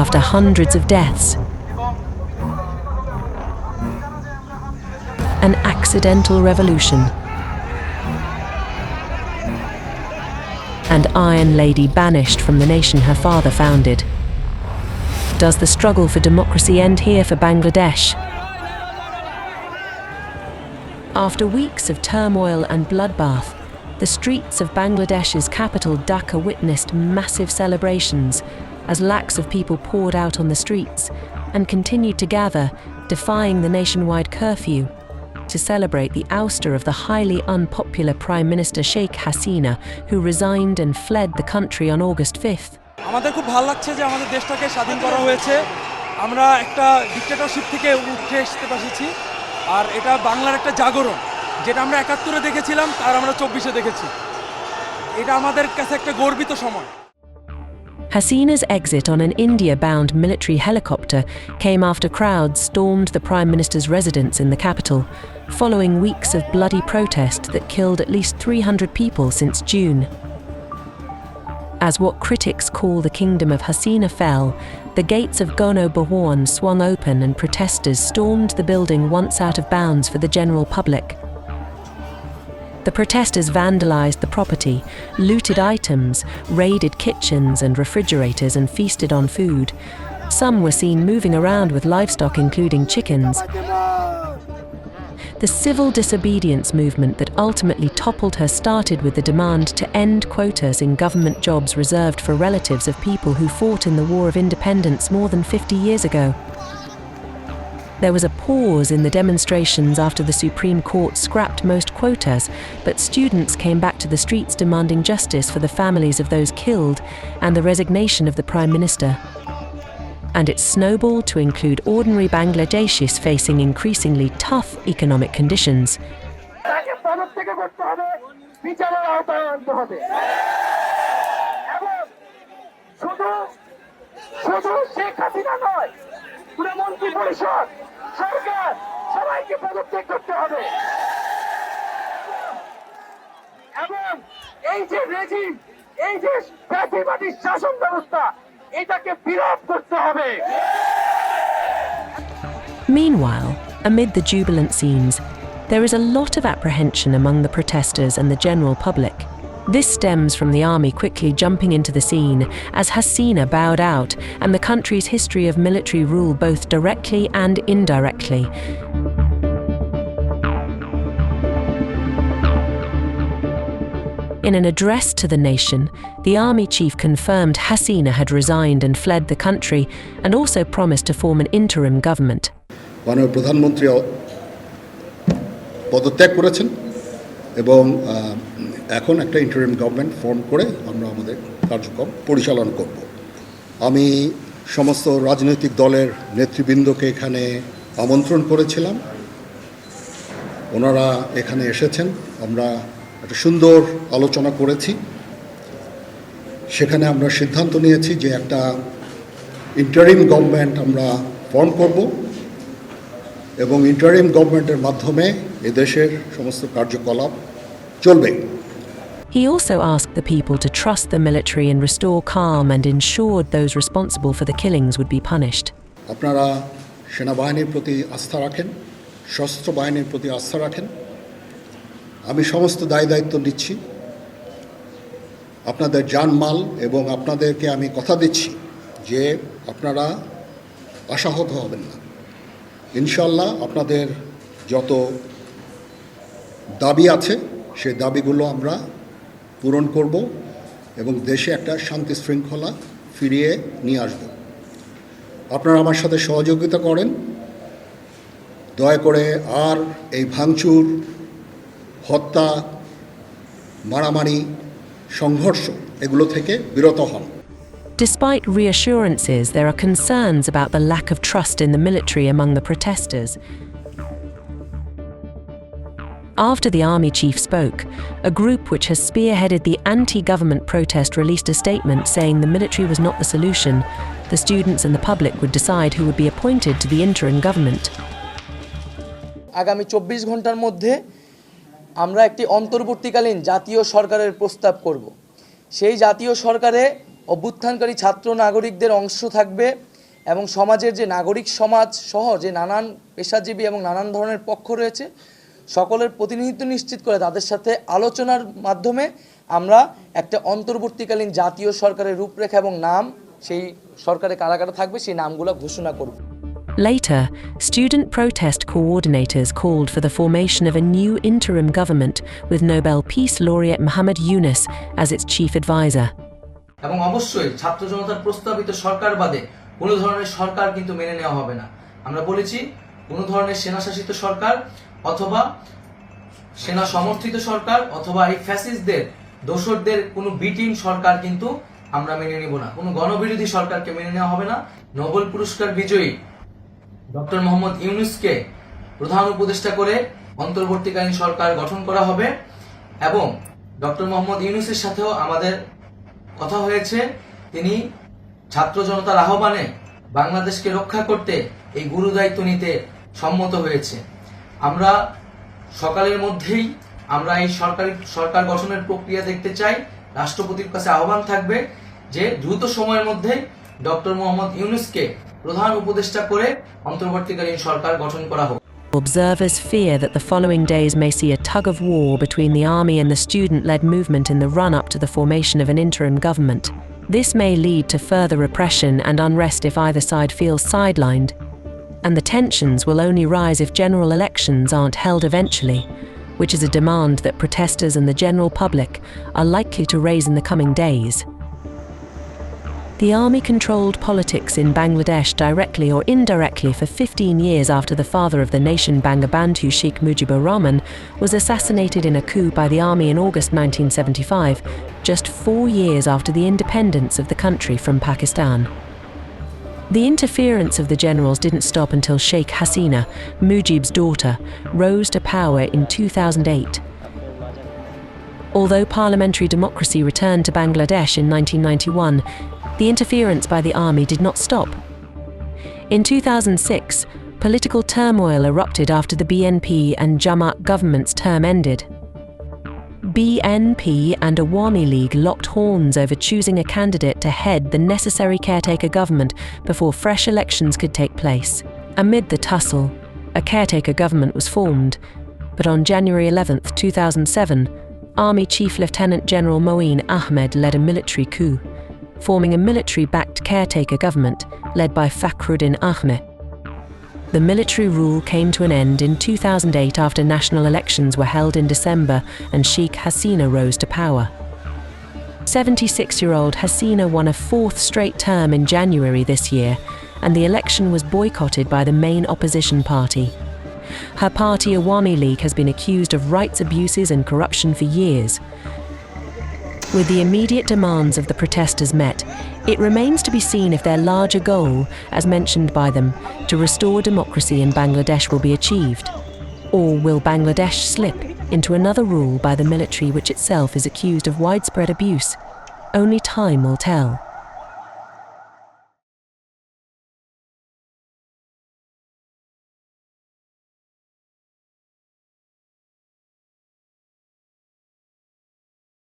after hundreds of deaths. An accidental revolution. And Iron Lady banished from the nation her father founded. Does the struggle for democracy end here for Bangladesh? After weeks of turmoil and bloodbath, the streets of Bangladesh's capital Dhaka witnessed massive celebrations as lakhs of people poured out on the streets and continued to gather, defying the nationwide curfew, to celebrate the ouster of the highly unpopular Prime Minister Sheikh Hasina, who resigned and fled the country on August 5th. আমাদের খুব ভালো লাগছে যে আমাদের দেশটাকে স্বাধীন করা হয়েছে। আমরা একটা ডিক্টেটরশিপ থেকে উঠে আসতে পেরেছি, আর এটা বাংলার একটা জাগরণ, যেটা আমরা ৭১-এ দেখেছিলাম আর আমরা ২৪-এ দেখেছি। এটা আমাদের কাছে একটা গর্বিত সময়। Hasina's exit on an India-bound military helicopter came after crowds stormed the Prime Minister's residence in the capital, following weeks of bloody protest that killed at least 300 people since June. As what critics call the kingdom of Hasina fell, the gates of Gono Bhawan swung open and protesters stormed the building once out of bounds for the general public. The protesters vandalized the property, looted items, raided kitchens and refrigerators and feasted on food. Some were seen moving around with livestock including chickens. The civil disobedience movement that ultimately toppled her started with the demand to end quotas in government jobs reserved for relatives of people who fought in the War of Independence more than 50 years ago. There was a pause in the demonstrations after the Supreme Court scrapped most quotas, but students came back to the streets demanding justice for the families of those killed and the resignation of the Prime Minister. And it snowballed to include ordinary Bangladeshis facing increasingly tough economic conditions. সবাইকে পদত্যাগ করতে হবে এবং এই যে regime, এই যে ফ্যাসিবাদী শাসন ব্যবস্থা, এটাকে বিরোধ করতে হবে। Meanwhile, amid the jubilant scenes, there is a lot of apprehension among the protesters and the general public. This stems from the army quickly jumping into the scene as Hasina bowed out and the country's history of military rule both directly and indirectly. In an address to the nation, the army chief confirmed Hasina had resigned and fled the country and also promised to form an interim government. মাননীয় প্রধানমন্ত্রী পদত্যাগ করেছেন এবং এখন একটা interim government form করে আমরা আমাদের কার্যক্রম পরিচালনা করব। আমি সমস্ত রাজনৈতিক দলের নেতৃবৃন্দকে এখানে আমন্ত্রণ করেছিলাম, ওনারা এখানে এসেছেন। আমরা একটা সুন্দর আলোচনা করেছি, সেখানে আমরা সিদ্ধান্ত নিয়েছি যে একটা ইন্টারিম গভর্নমেন্ট আমরা ফর্ম করব এবং ইন্টারিম গভর্নমেন্টের মাধ্যমে এদেশের সমস্ত কার্যকলাপ চলবে। He also asked the people to trust the military and restore calm and ensured those responsible for the killings would be punished. আপনারা সেনাবাহিনীর প্রতি আস্থা রাখেন, সশস্ত্র বাহিনীর প্রতি আস্থা রাখেন। আমি সমস্ত দায়িত্ব নিচ্ছি, আপনাদের জানমাল, এবং আপনাদেরকে আমি কথা দিচ্ছি যে আপনারা আশাহত হবেন না। ইনশাল্লাহ আপনাদের যত দাবি আছে সেই দাবিগুলো আমরা পূরণ করব এবং দেশে একটা শান্তি শৃঙ্খলা ফিরিয়ে নিয়ে আসব। আপনারা আমার সাথে সহযোগিতা করেন, দয়া করে আর এই ভাঙচুর, হত্যা, মারামারি, সংঘর্ষ এগুলো থেকে বিরত হন। Despite reassurances, there are concerns about the lack of trust in the military among the protesters. After the army chief spoke, a group which has spearheaded the anti-government protest released a statement saying the military was not the solution. The students and the public would decide who would be appointed to the interim government. আগামী ২৪ ঘন্টার মধ্যে আমরা একটি অন্তর্বর্তীকালীন জাতীয় সরকারের প্রস্তাব করব। সেই জাতীয় সরকারে অভ্যুত্থানকারী ছাত্র নাগরিকদের অংশ থাকবে, এবং সমাজের যে নাগরিক সমাজ সহ যে নানান পেশাজীবী এবং নানান ধরনের পক্ষ রয়েছে সকলের প্রতিনিধিত্ব নিশ্চিত করে তাদের সাথে আলোচনার মাধ্যমে আমরা একটা অন্তর্বর্তীকালীন জাতীয় সরকারের রূপরেখা এবং নাম সেই সরকারে কারা কারা থাকবে সেই নামগুলো ঘোষণা করব। Later, student protest coordinators called for the formation of a new interim government with Nobel Peace laureate Muhammad Yunus as its chief advisor. এবং অবশ্যই ছাত্র জনতার প্রস্তাবিত সরকার বাদে কোনো ধরনের সরকার কিন্তু মেনে নেওয়া হবে না। আমরা বলেছি কোনো ধরনের সেনাশাসিত সরকার অথবা সেনা সমর্থিত সরকার অথবা এই ফ্যাসিস্টদের দোসরদের কোনো বিটিং সরকার কিন্তু আমরা মেনে নিব না। কোনো গণবিরোধী সরকারকে মেনে নেওয়া হবে না। নোবেল পুরস্কার বিজয়ী ডক্টর মোহাম্মদ ইউনুসকে প্রধান উপদেষ্টা করে অন্তর্বর্তীকালীন সরকার গঠন করা হবে এবং ডক্টর মোহাম্মদ ইউনুসের সাথেও আমাদের কথা হয়েছে। তিনি ছাত্র জনতার আহ্বানে বাংলাদেশকে রক্ষা করতে এই গুরু দায়িত্ব নিতে সম্মত হয়েছে। আমরা সকালের মধ্যেই আমরা এই সরকার গঠনের প্রক্রিয়া দেখতে চাই। রাষ্ট্রপতির কাছে আহ্বান থাকবে যে দ্রুত সময়ের মধ্যে ডক্টর মোহাম্মদ ইউনুসকে প্রধান উপদেষ্টা করে অন্তর্বর্তীকালীন সরকার গঠন করা হোক। Observers fear that the following days may see a tug of war between the army and the student-led movement in the run-up to the formation of an interim government. This may lead to further repression and unrest if either side feels sidelined, and the tensions will only rise if general elections aren't held eventually, which is a demand that protesters and the general public are likely to raise in the coming days. The army controlled politics in Bangladesh directly or indirectly for 15 years after the father of the nation, Bangabandhu Sheikh Mujibur Rahman, was assassinated in a coup by the army in August 1975, just 4 years after the independence of the country from Pakistan. The interference of the generals didn't stop until Sheikh Hasina, Mujib's daughter, rose to power in 2008. Although parliamentary democracy returned to Bangladesh in 1991, the interference by the army did not stop. In 2006, political turmoil erupted after the BNP and Jamaat government's term ended. BNP and Awami League locked horns over choosing a candidate to head the necessary caretaker government before fresh elections could take place. Amid the tussle, a caretaker government was formed, but on January 11, 2007, Army Chief Lieutenant General Moeen Ahmed led a military coup, forming a military-backed caretaker government led by Fakhruddin Ahmed. The military rule came to an end in 2008 after national elections were held in December and Sheikh Hasina rose to power. 76-year-old Hasina won a fourth straight term in January this year, and the election was boycotted by the main opposition party. Her party Awami League has been accused of rights abuses and corruption for years. With the immediate demands of the protesters met, it remains to be seen if their larger goal, as mentioned by them, to restore democracy in Bangladesh will be achieved. Or will Bangladesh slip into another rule by the military which itself is accused of widespread abuse? Only time will tell.